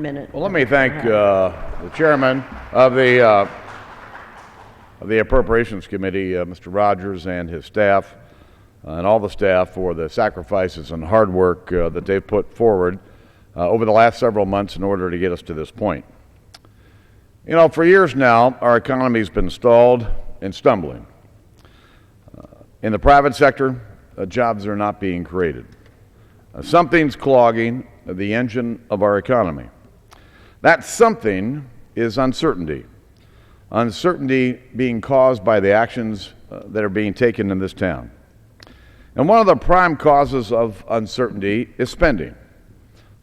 Minute. Well, let me thank the chairman of the Appropriations Committee, Mr. Rogers, and his staff, and all the staff for the sacrifices and hard work that they've put forward over the last several months in order to get us to this point. You know, for years now, our economy's been stalled and stumbling. In the private sector, jobs are not being created. Something's clogging the engine of our economy. That something is uncertainty. Uncertainty being caused by the actions that are being taken in this town. And one of the prime causes of uncertainty is spending.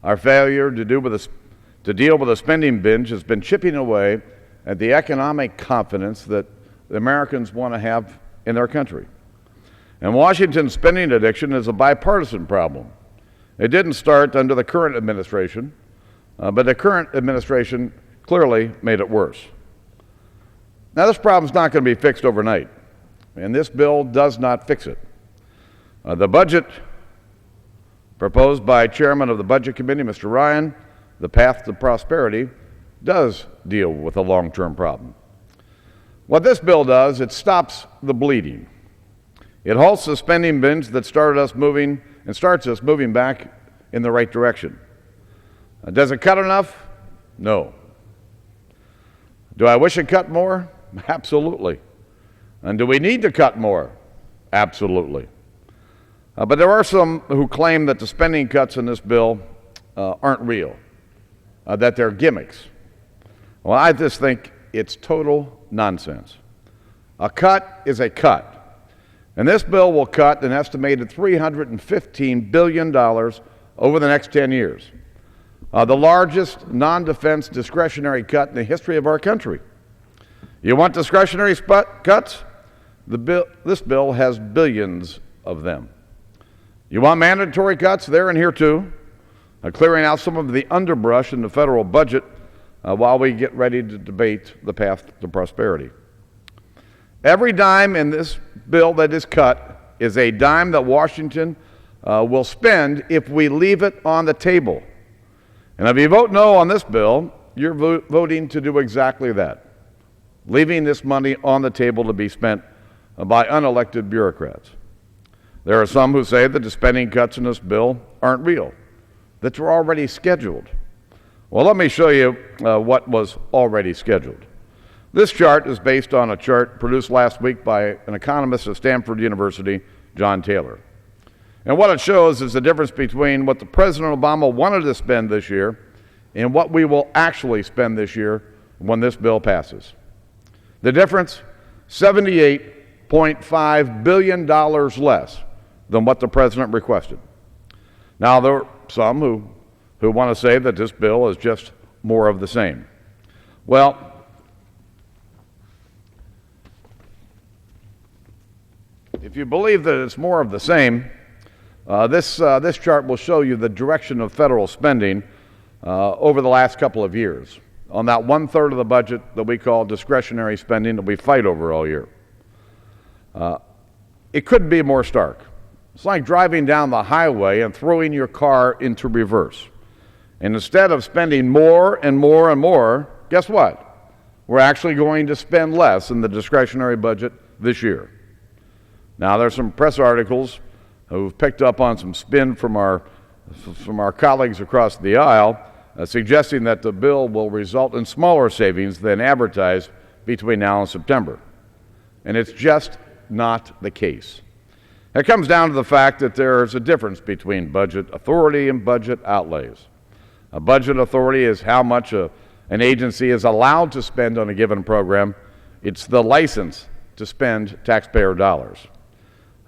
Our failure to deal with a spending binge has been chipping away at the economic confidence that the Americans want to have in their country. And Washington's spending addiction is a bipartisan problem. It didn't start under the current administration, but the current administration clearly made it worse. Now, this problem's not going to be fixed overnight, and this bill does not fix it. The budget proposed by Chairman of the Budget Committee, Mr. Ryan, the path to prosperity, does deal with a long-term problem. What this bill does, it stops the bleeding. It halts the spending binge that starts us moving back in the right direction. Does it cut enough? No. Do I wish it cut more? Absolutely. And do we need to cut more? Absolutely. But there are some who claim that the spending cuts in this bill aren't real, that they're gimmicks. Well, I just think it's total nonsense. A cut is a cut. And this bill will cut an estimated $315 billion over the next 10 years. The largest non-defense discretionary cut in the history of our country. You want discretionary cuts? This bill has billions of them. You want mandatory cuts? They're in here too, clearing out some of the underbrush in the federal budget while we get ready to debate the path to prosperity. Every dime in this bill that is cut is a dime that Washington will spend if we leave it on the table. And if you vote no on this bill, you're voting to do exactly that, leaving this money on the table to be spent by unelected bureaucrats. There are some who say that the spending cuts in this bill aren't real, that they're already scheduled. Well, let me show you what was already scheduled. This chart is based on a chart produced last week by an economist at Stanford University, John Taylor. And what it shows is the difference between what the President Obama wanted to spend this year and what we will actually spend this year when this bill passes. The difference, $78.5 billion less than what the President requested. Now, there are some who want to say that this bill is just more of the same. Well, if you believe that it's more of the same, this chart will show you the direction of federal spending over the last couple of years on that 1/3 of the budget that we call discretionary spending that we fight over all year. It couldn't be more stark. It's like driving down the highway and throwing your car into reverse. And instead of spending more and more and more, guess what? We're actually going to spend less in the discretionary budget this year. Now, there's some press articles who've picked up on some spin from our colleagues across the aisle, suggesting that the bill will result in smaller savings than advertised between now and September. And it's just not the case. It comes down to the fact that there's a difference between budget authority and budget outlays. A budget authority is how much an agency is allowed to spend on a given program. It's the license to spend taxpayer dollars.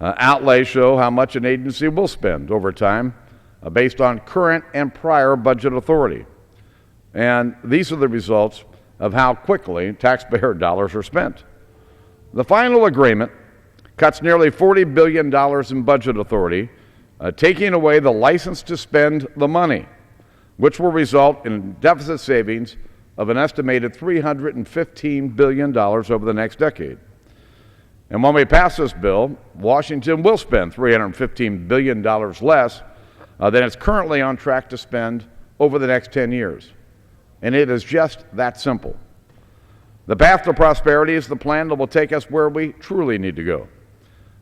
Outlays show how much an agency will spend over time based on current and prior budget authority. And these are the results of how quickly taxpayer dollars are spent. The final agreement cuts nearly $40 billion in budget authority, taking away the license to spend the money, which will result in deficit savings of an estimated $315 billion over the next decade. And when we pass this bill, Washington will spend $315 billion less than it's currently on track to spend over the next 10 years. and it is just that simple. The path to prosperity is the plan that will take us where we truly need to go.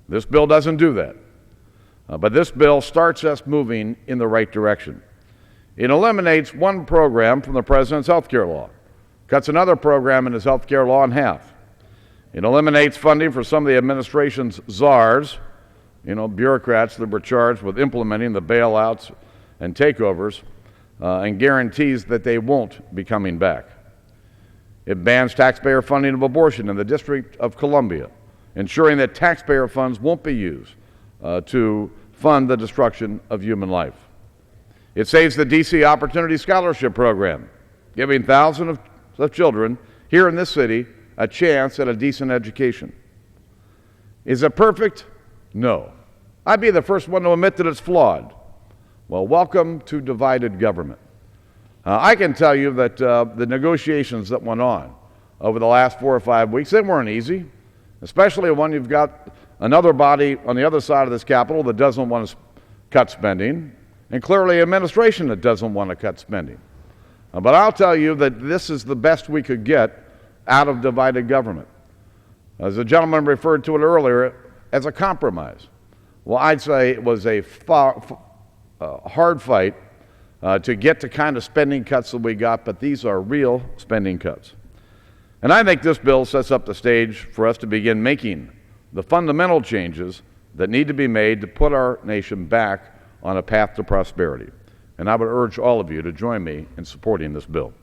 This bill doesn't do that, but this bill starts us moving in the right direction. It eliminates one program from the President's health care law, cuts another program in his health care law in half. It eliminates funding for some of the administration's czars, bureaucrats that were charged with implementing the bailouts and takeovers, and guarantees that they won't be coming back. It bans taxpayer funding of abortion in the District of Columbia, ensuring that taxpayer funds won't be used to fund the destruction of human life. It saves the D.C. Opportunity Scholarship Program, giving thousands of children here in this city a chance at a decent education. Is it perfect? No. I'd be the first one to admit that it's flawed. Well, welcome to divided government. I can tell you that the negotiations that went on over the last 4 or 5 weeks, they weren't easy, especially when you've got another body on the other side of this Capitol that doesn't want to cut spending, and clearly an administration that doesn't want to cut spending. But I'll tell you that this is the best we could get out of divided government. As the gentleman referred to it earlier, as a compromise. Well, I'd say it was a hard fight to get the kind of spending cuts that we got, but these are real spending cuts. And I think this bill sets up the stage for us to begin making the fundamental changes that need to be made to put our nation back on a path to prosperity. And I would urge all of you to join me in supporting this bill.